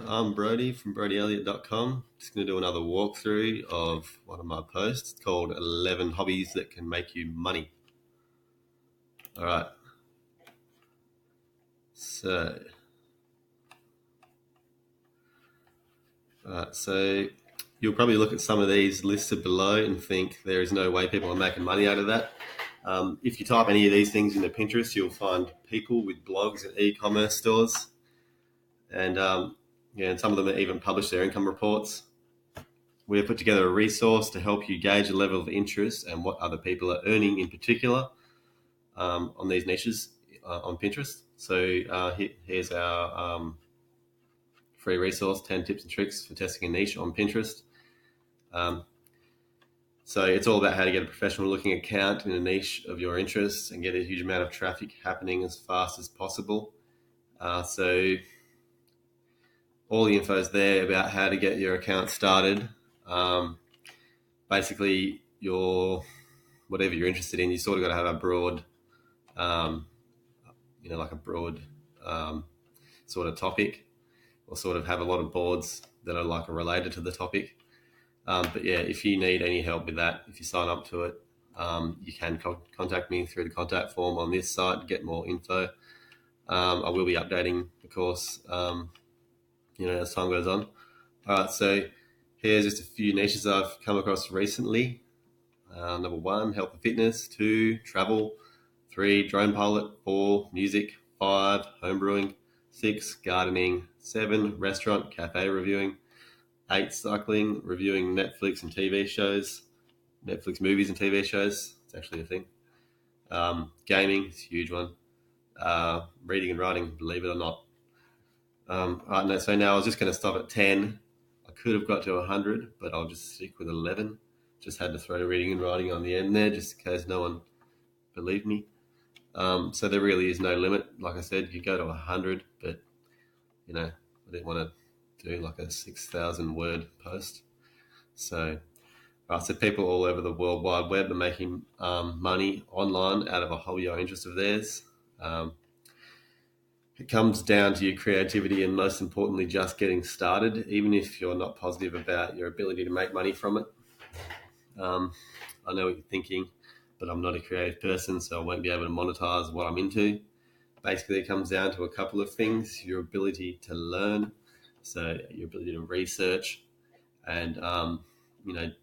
I'm Brodie from Brodie-elliott.com. Just going to do another walkthrough of one of my posts called 11 Hobbies That Can Make You Money. All right. So you'll probably look at some of these listed below and think there is no way people are making money out of that. If you type any of these things into Pinterest, you'll find people with blogs and e-commerce stores. And some of them even publish their income reports. We have put together a resource to help you gauge the level of interest and what other people are earning in particular on these niches on Pinterest. So here's our free resource, 10 tips and tricks for testing a niche on Pinterest. So it's all about how to get a professional looking account in a niche of your interests and get a huge amount of traffic happening as fast as possible. So all the info is there about how to get your account started. Basically, whatever you're interested in, you sort of got to have a broad, sort of topic, or sort of have a lot of boards that are related to the topic. But yeah, if you need any help with that, if you sign up to it, you can contact me through the contact form on this site to get more info. I will be updating the course, as time goes on. All right, so here's just a few niches I've come across recently. Number 1, health and fitness. 2, travel. 3, drone pilot. 4, music. 5, home brewing. 6, gardening. 7, restaurant, cafe reviewing. 8, cycling, reviewing Netflix and TV shows. Netflix movies and TV shows. It's actually a thing. Gaming, it's a huge one. Reading and writing, believe it or not. So now I was just going to stop at 10. I could have got to 100, but I'll just stick with 11. Just had to throw reading and writing on the end there just in case no one believed me. So there really is no limit. Like I said, you go to 100, but, I didn't want to do like a 6,000 word post. So people all over the World Wide Web are making money online out of a hobby or interest of theirs. It comes down to your creativity and, most importantly, just getting started, even if you're not positive about your ability to make money from it. I know what you're thinking, but I'm not a creative person, so I won't be able to monetize what I'm into. Basically, it comes down to a couple of things: your ability to learn, so your ability to research and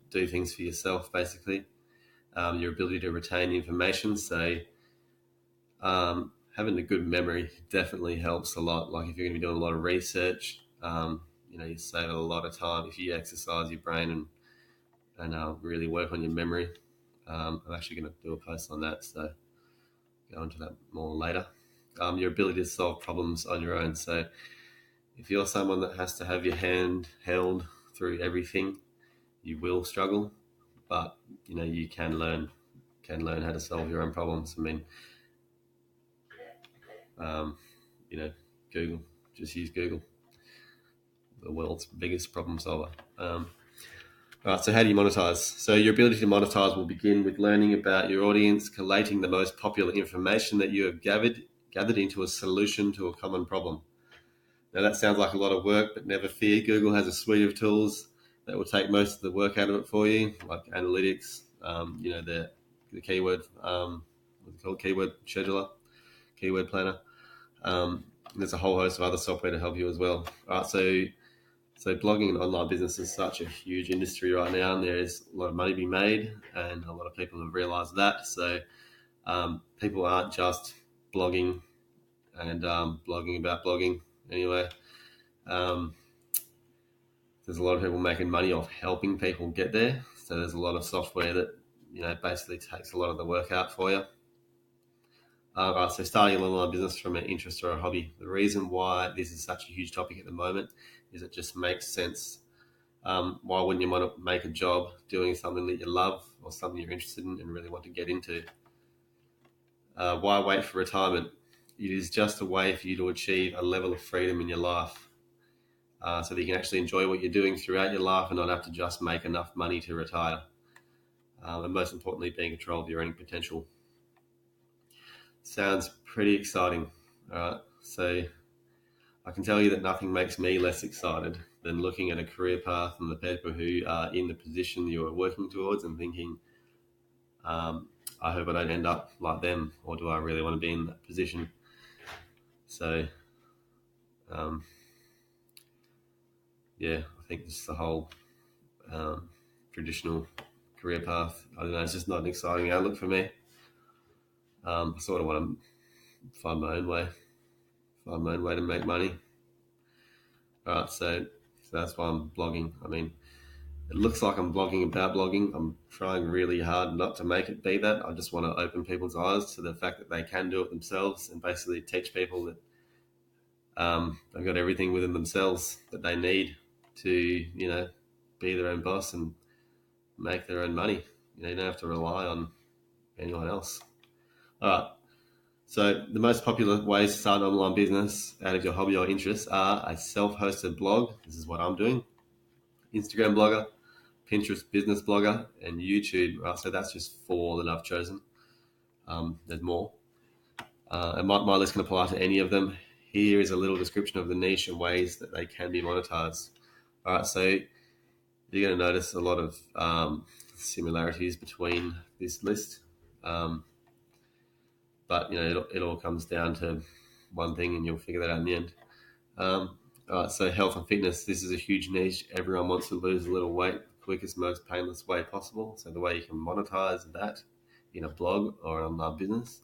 do things for yourself, basically. Your ability to retain information, so having a good memory definitely helps a lot. Like if you're going to be doing a lot of research, you save a lot of time if you exercise your brain and really work on your memory. I'm actually going to do a post on that, so go into that more later. Your ability to solve problems on your own. So if you're someone that has to have your hand held through everything, you will struggle, but you can learn how to solve your own problems. I mean, Google, just use Google, the world's biggest problem solver. All right, so how do you monetize? So your ability to monetize will begin with learning about your audience, collating the most popular information that you have gathered into a solution to a common problem. Now that sounds like a lot of work, but never fear. Google has a suite of tools that will take most of the work out of it for you, like analytics, the keyword, what's it called, keyword scheduler, keyword planner. There's a whole host of other software to help you as well. All right, so blogging and online business is such a huge industry right now, and there's a lot of money being made, and a lot of people have realized that. So people aren't just blogging and blogging about blogging anyway. There's a lot of people making money off helping people get there. So there's a lot of software that basically takes a lot of the work out for you. Right, so starting an online business from an interest or a hobby. The reason why this is such a huge topic at the moment is it just makes sense. Why wouldn't you want to make a job doing something that you love or something you're interested in and really want to get into? Why wait for retirement? It is just a way for you to achieve a level of freedom in your life so that you can actually enjoy what you're doing throughout your life and not have to just make enough money to retire. And most importantly, being in control of your earning potential. Sounds pretty exciting. All right, so I can tell you that nothing makes me less excited than looking at a career path and the people who are in the position you are working towards and thinking, I hope I don't end up like them, or do I really want to be in that position? So, um, yeah, I think just the whole traditional career path, I don't know, it's just not an exciting outlook for me. I sort of want to find my own way to make money. All right, so that's why I'm blogging. I mean, it looks like I'm blogging about blogging. I'm trying really hard not to make it be that. I just want to open people's eyes to the fact that they can do it themselves and basically teach people that they've got everything within themselves that they need to, be their own boss and make their own money. You don't have to rely on anyone else. All right. So the most popular ways to start an online business out of your hobby or interest are a self-hosted blog. This is what I'm doing. Instagram blogger, Pinterest business blogger, and YouTube. Right, so that's just 4 that I've chosen. There's more. And my list can apply to any of them. Here is a little description of the niche and ways that they can be monetized. All right, so you're going to notice a lot of similarities between this list. But, it all comes down to one thing, and you'll figure that out in the end. All right, so health and fitness. This is a huge niche. Everyone wants to lose a little weight the quickest, most painless way possible. So the way you can monetize that in a blog or an online business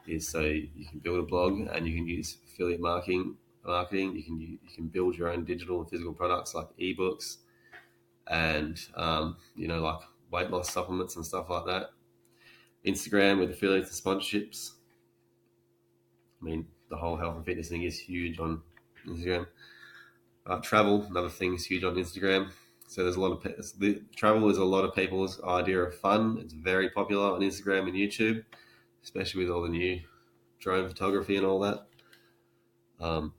is so you can build a blog and you can use affiliate marketing. You can build your own digital and physical products like ebooks and like weight loss supplements and stuff like that. Instagram with affiliates and sponsorships. I mean, the whole health and fitness thing is huge on Instagram. Travel, another thing, is huge on Instagram. So there's a lot of travel is a lot of people's idea of fun. It's very popular on Instagram and YouTube, especially with all the new drone photography and all that.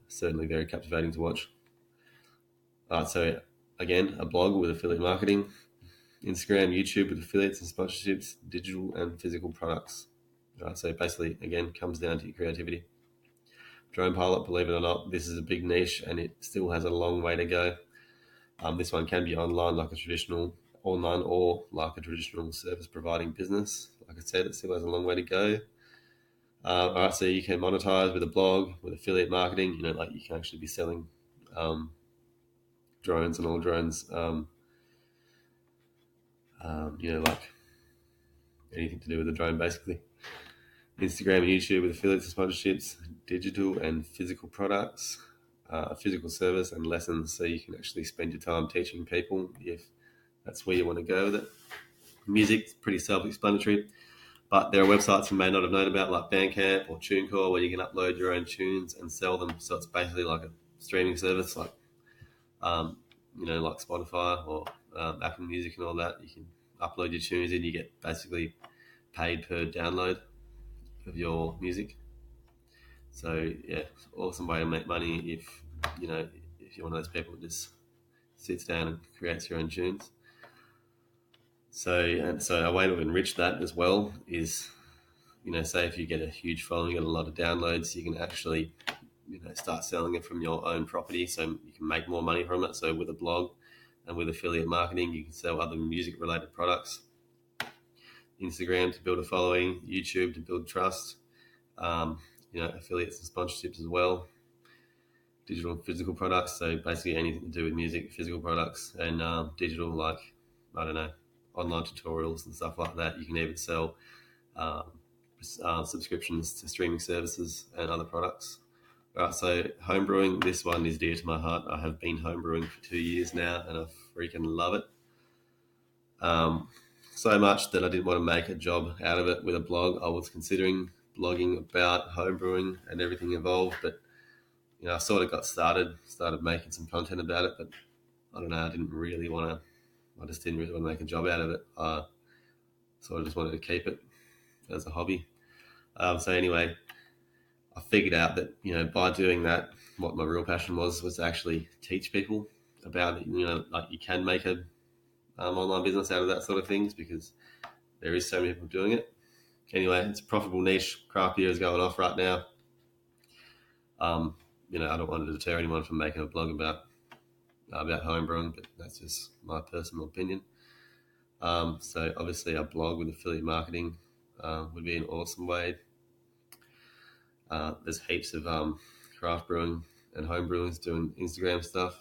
Certainly very captivating to watch. So again, a blog with affiliate marketing, Instagram, YouTube with affiliates and sponsorships, digital and physical products. So basically, again, comes down to your creativity. Drone pilot, believe it or not, this is a big niche and it still has a long way to go. This one can be online like a traditional service providing business. Like I said, it still has a long way to go. All right, so you can monetize with a blog, with affiliate marketing. You can actually be selling drones and all drones. Like anything to do with the drone, basically. Instagram and YouTube with affiliates and sponsorships, digital and physical products, physical service and lessons, so you can actually spend your time teaching people if that's where you want to go with it. Music's pretty self-explanatory, but there are websites you may not have known about like Bandcamp or TuneCore where you can upload your own tunes and sell them. So it's basically like a streaming service like Spotify or Apple Music and all that. You can upload your tunes and you get basically paid per download of your music. So yeah, awesome way to make money if you're one of those people that just sits down and creates your own tunes. So a way to enrich that as well is, say if you get a huge following, you get a lot of downloads, you can actually start selling it from your own property, so you can make more money from it. So with a blog and with affiliate marketing, you can sell other music related products. Instagram to build a following, YouTube to build trust, affiliates and sponsorships as well, digital and physical products. So basically anything to do with music, physical products, and digital, like, I don't know, online tutorials and stuff like that. You can even sell subscriptions to streaming services and other products. Right, so homebrewing, this one is dear to my heart. I have been homebrewing for 2 years now and I freaking love it. So much that I didn't want to make a job out of it with a blog. I was considering blogging about homebrewing and everything involved, but I sort of got started making some content about it, but I don't know, I just didn't really want to make a job out of it. I sort of just wanted to keep it as a hobby. So anyway, I figured out that, by doing that, what my real passion was to actually teach people about it. Like you can make a online business out of that sort of things because there is so many people doing it. Anyway, it's a profitable niche. Craft beer is going off right now. I don't want to deter anyone from making a blog about home brewing, but that's just my personal opinion. So obviously a blog with affiliate marketing would be an awesome way. There's heaps of craft brewing and home brewers doing Instagram stuff,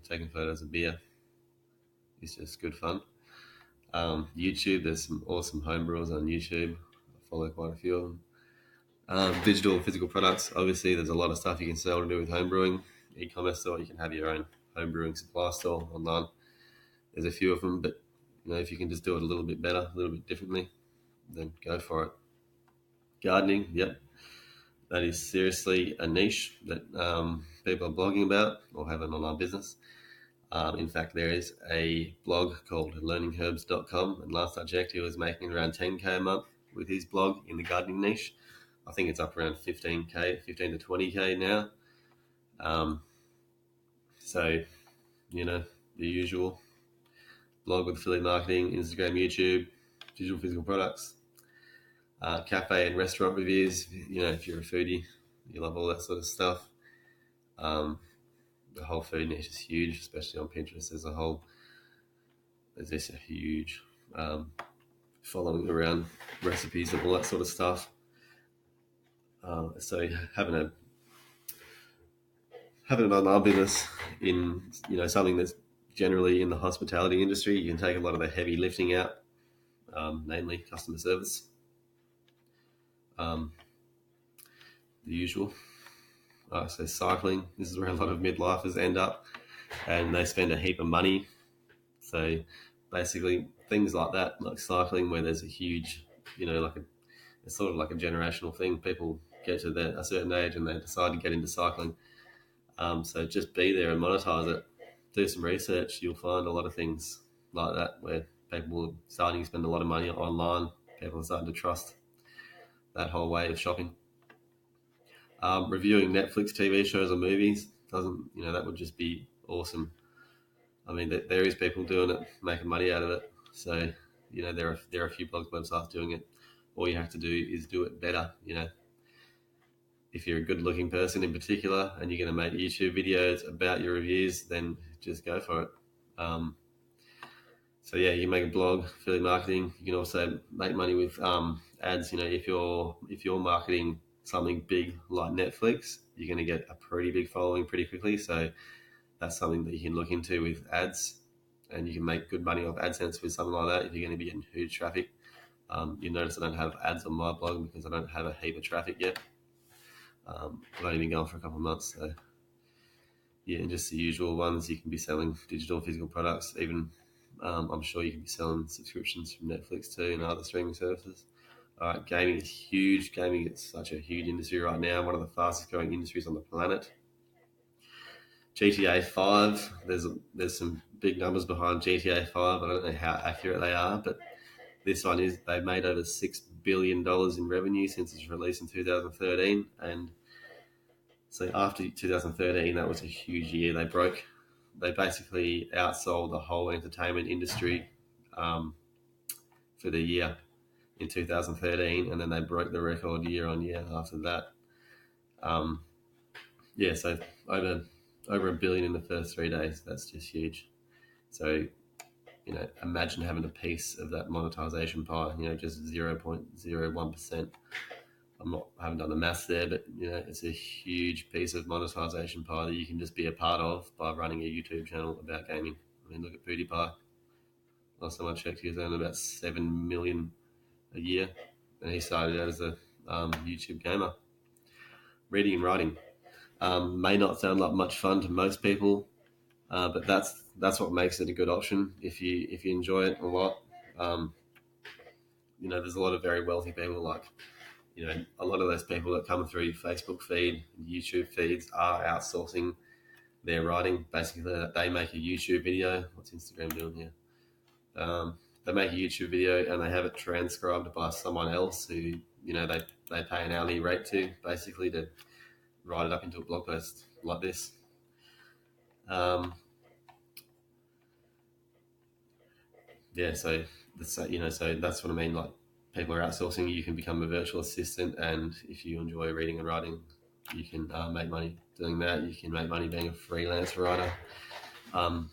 taking photos of beer. It's just good fun. YouTube, there's some awesome home brewers on YouTube. I follow quite a few of them. Digital and physical products. Obviously, there's a lot of stuff you can sell to do with home brewing. E-commerce store, you can have your own home brewing supply store online. There's a few of them, but if you can just do it a little bit better, a little bit differently, then go for it. Gardening, yep. That is seriously a niche that people are blogging about or have an online business. In fact, there is a blog called learningherbs.com, and last I checked, he was making around 10K a month with his blog in the gardening niche. I think it's up around 15K, 15 to 20K now. So, the usual blog with affiliate marketing, Instagram, YouTube, digital physical products, cafe and restaurant reviews. If you're a foodie, you love all that sort of stuff. The whole food niche is huge, especially on Pinterest. There's this a huge following around recipes and all that sort of stuff. So having an online business in something that's generally in the hospitality industry, you can take a lot of the heavy lifting out, namely customer service. The usual. So cycling, this is where a lot of midlifers end up, and they spend a heap of money. So basically things like that, like cycling, where there's a huge, it's sort of like a generational thing. People get to a certain age and they decide to get into cycling. So just be there and monetize it. Do some research. You'll find a lot of things like that where people are starting to spend a lot of money online. People are starting to trust that whole way of shopping. Reviewing Netflix TV shows or movies that would just be awesome. I mean, there is people doing it, making money out of it. So, there are a few blog websites doing it. All you have to do is do it better. If you're a good-looking person in particular and you're going to make YouTube videos about your reviews, then just go for it. So yeah, you can make a blog, affiliate marketing. You can also make money with ads. If you're marketing something big like Netflix, you're going to get a pretty big following pretty quickly. So that's something that you can look into with ads, and you can make good money off AdSense with something like that if you're going to be getting huge traffic. You notice I don't have ads on my blog because I don't have a heap of traffic yet. I've only been going for a couple of months, so yeah, and just the usual ones. You can be selling digital physical products. Even I'm sure you can be selling subscriptions from Netflix too and other streaming services. Gaming is huge. Gaming is such a huge industry right now, one of the fastest growing industries on the planet. GTA 5, there's some big numbers behind GTA 5. I don't know how accurate they are, but this one is, they've made over $6 billion in revenue since its release in 2013. And so after 2013, that was a huge year. They basically outsold the whole entertainment industry for the year in 2013, and then they broke the record year on year after that. So over $1 billion in the first 3 days. That's just huge. So, imagine having a piece of that monetization pie, just 0.01%. I haven't done the maths there, but, it's a huge piece of monetization pie that you can just be a part of by running a YouTube channel about gaming. I mean, look at PewDiePie. Last time I checked, he was earning about 7 million a year, and he started out as a YouTube gamer. Reading and writing may not sound like much fun to most people, but that's what makes it a good option if you enjoy it a lot. There's a lot of very wealthy people, like a lot of those people that come through your Facebook feed, YouTube feeds, are outsourcing their writing. Basically, they make a YouTube video. What's Instagram doing here? They make a YouTube video and they have it transcribed by someone else who they pay an hourly rate to, basically, to write it up into a blog post like this. So that's what I mean. Like, people are outsourcing. You can become a virtual assistant, and if you enjoy reading and writing, you can make money doing that. You can make money being a freelance writer, and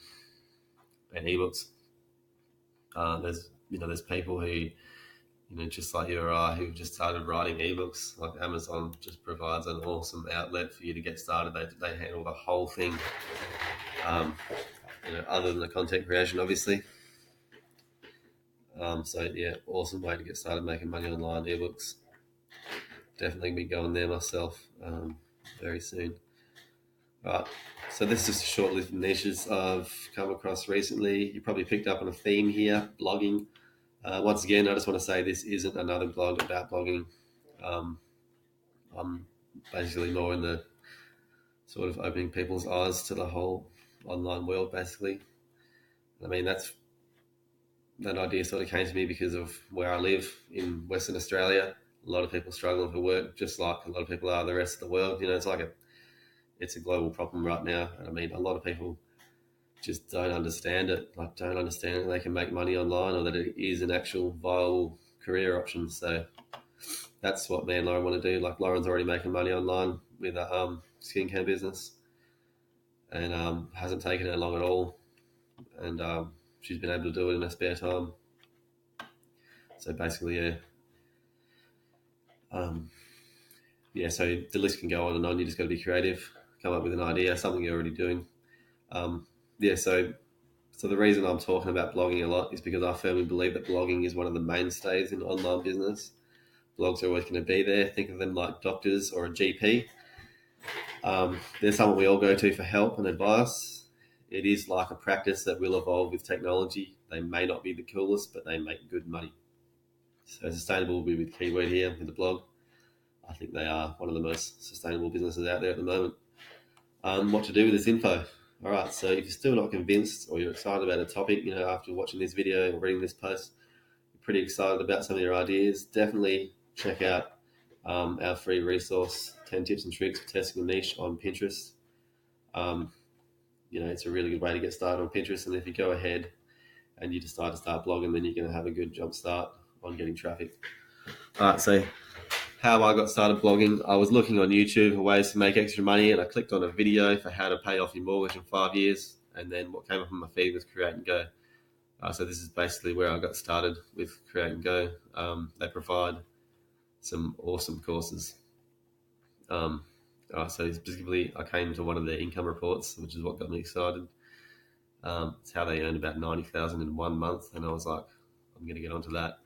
ebooks. There's people who, just like you or I, who've just started writing ebooks. Like Amazon just provides an awesome outlet for you to get started. They handle the whole thing, other than the content creation, obviously. Awesome way to get started making money online, ebooks. Definitely be going there myself very soon. Right, so this is just a short list of niches I've come across recently. You probably picked up on a theme here, blogging. Once again, I just want to say this isn't another blog about blogging. I'm basically more in the sort of opening people's eyes to the whole online world, basically. I mean, that idea sort of came to me because of where I live in Western Australia. A lot of people struggling for work, just like a lot of people are the rest of the world. It's a global problem right now. And I mean, a lot of people just don't understand it. Like, don't understand that they can make money online or that it is an actual viable career option. So that's what me and Lauren want to do. Like, Lauren's already making money online with a skincare business, and hasn't taken her long at all. And she's been able to do it in her spare time. So basically, so the list can go on and on. You just got to be creative, come up with an idea, something you're already doing. So the reason I'm talking about blogging a lot is because I firmly believe that blogging is one of the mainstays in online business. Blogs are always going to be there. Think of them like doctors or a GP. They're someone we all go to for help and advice. It is like a practice that will evolve with technology. They may not be the coolest, but they make good money. So sustainable will be the key word here with the blog. I think they are one of the most sustainable businesses out there at the moment. What to do with this info? All right, so if you're still not convinced or you're excited about a topic, after watching this video or reading this post, you're pretty excited about some of your ideas, definitely check out our free resource, 10 tips and tricks for testing a niche on Pinterest. It's a really good way to get started on Pinterest. And if you go ahead and you decide to start blogging, then you're going to have a good jump start on getting traffic. All right, so how I got started blogging, I was looking on YouTube for ways to make extra money, and I clicked on a video for how to pay off your mortgage in 5 years. And then what came up on my feed was Create and Go. So this is basically where I got started with Create and Go. They provide some awesome courses. So specifically, I came to one of their income reports, which is what got me excited. It's how they earned about $90,000 in 1 month, and I was like, I'm going to get onto that.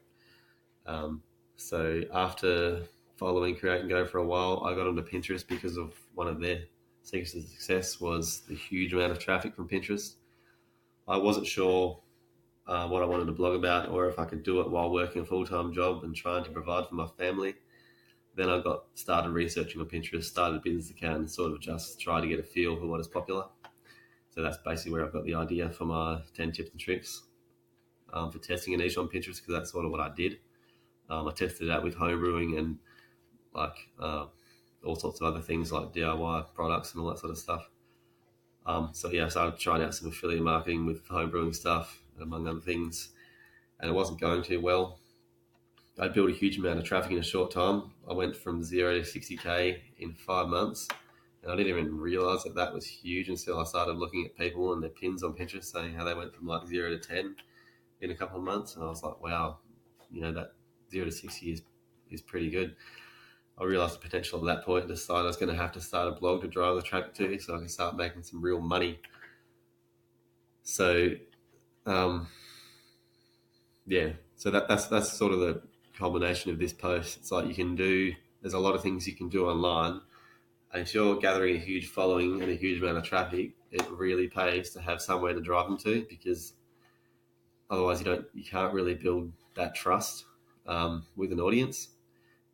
So after following Create and Go for a while, I got onto Pinterest because of one of their secrets to success was the huge amount of traffic from Pinterest. I wasn't sure what I wanted to blog about or if I could do it while working a full-time job and trying to provide for my family. Then I got started researching on Pinterest, started a business account, and sort of just tried to get a feel for what is popular. So that's basically where I've got the idea for my 10 tips and tricks for testing a niche on Pinterest, because that's sort of what I did. I tested it out with home brewing and all sorts of other things like DIY products and all that sort of stuff. I started trying out some affiliate marketing with home brewing stuff, among other things, and it wasn't going too well. I built a huge amount of traffic in a short time. I went from 0 to 60K in 5 months, and I didn't even realize that was huge until I started looking at people and their pins on Pinterest saying how they went from 0 to 10 in a couple of months, and I was like, wow, that 0 to 60 is pretty good. I realized the potential at that point and decided I was going to have to start a blog to drive the traffic to, so I can start making some real money. So, so that's sort of the culmination of this post. It's like there's a lot of things you can do online, and if you're gathering a huge following and a huge amount of traffic, it really pays to have somewhere to drive them to, because otherwise you can't really build that trust with an audience.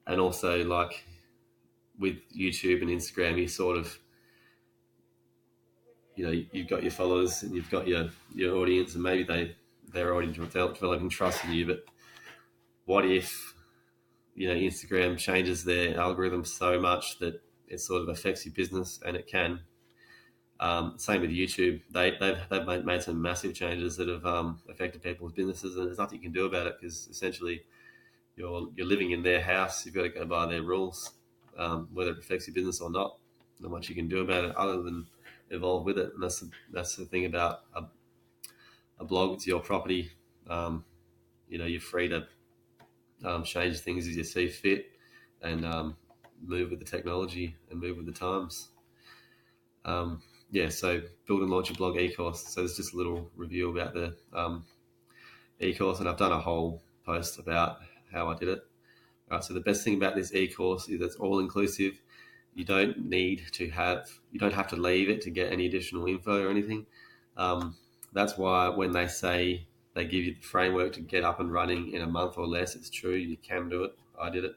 And also, like with YouTube and Instagram, you sort of, you've got your followers and you've got your audience, and maybe they're already developing trust in you. But what if, Instagram changes their algorithm so much that it sort of affects your business? And it can. Same with YouTube. They've made some massive changes that have affected people's businesses, and there's nothing you can do about it, because essentially you're living in their house. You've got to go by their rules, whether it affects your business or not. not much you can do about it other than evolve with it. And that's the thing about a blog. It's your property. You're free to change things as you see fit, and move with the technology and move with the times. So build and launch a blog e-course. So there's just a little review about the e-course, and I've done a whole post about how I did it. Right, so the best thing about this e-course is it's all inclusive. You don't have to leave it to get any additional info or anything. That's why when they say they give you the framework to get up and running in a month or less, it's true. You can do it. I did it.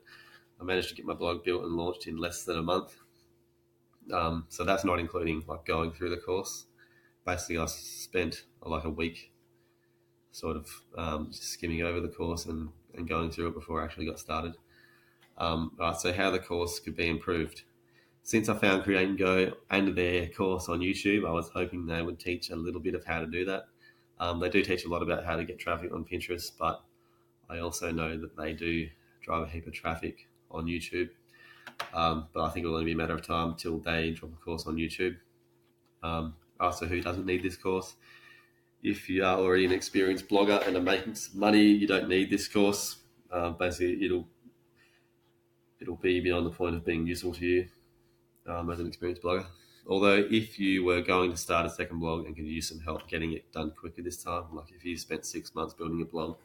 I managed to get my blog built and launched in less than a month. So that's not including like going through the course. Basically, I spent like a week sort of just skimming over the course and going through it before I actually got started. Right, so how the course could be improved. Since I found Create and Go and their course on YouTube, I was hoping they would teach a little bit of how to do that. They do teach a lot about how to get traffic on Pinterest, but I also know that they do drive a heap of traffic on YouTube. But I think it'll only be a matter of time till they drop a course on YouTube. So who doesn't need this course? If you are already an experienced blogger and are making some money, you don't need this course. Basically, it'll be beyond the point of being useful to you as an experienced blogger. Although if you were going to start a second blog and could use some help getting it done quicker this time, like if you spent 6 months building a blog,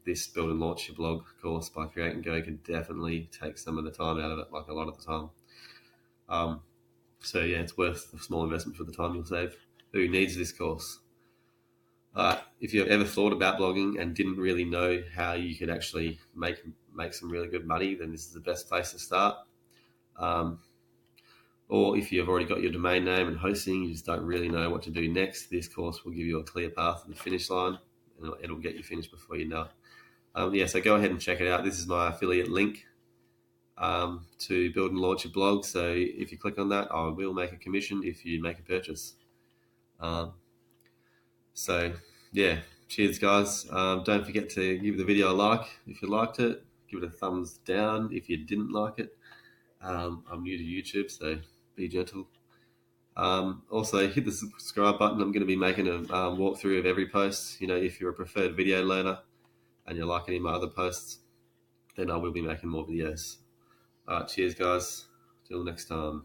this Build and Launch Your Blog course by Create and Go could definitely take some of the time out of it, like a lot of the time. It's worth the small investment for the time you'll save. Who needs this course? If you've ever thought about blogging and didn't really know how you could actually make some really good money, then this is the best place to start. Or if you've already got your domain name and hosting, you just don't really know what to do next, this course will give you a clear path to the finish line, and it'll get you finished before you know it. So go ahead and check it out. This is my affiliate link to Build and Launch a Blog. So if you click on that, I will make a commission if you make a purchase. Cheers guys. Don't forget to give the video a like if you liked it. Give it a thumbs down if you didn't like it. I'm new to YouTube, so be gentle. Also hit the subscribe button. I'm going to be making a walkthrough of every post. If you're a preferred video learner and you like any of my other posts, then I will be making more videos. All right, cheers guys. Till next time.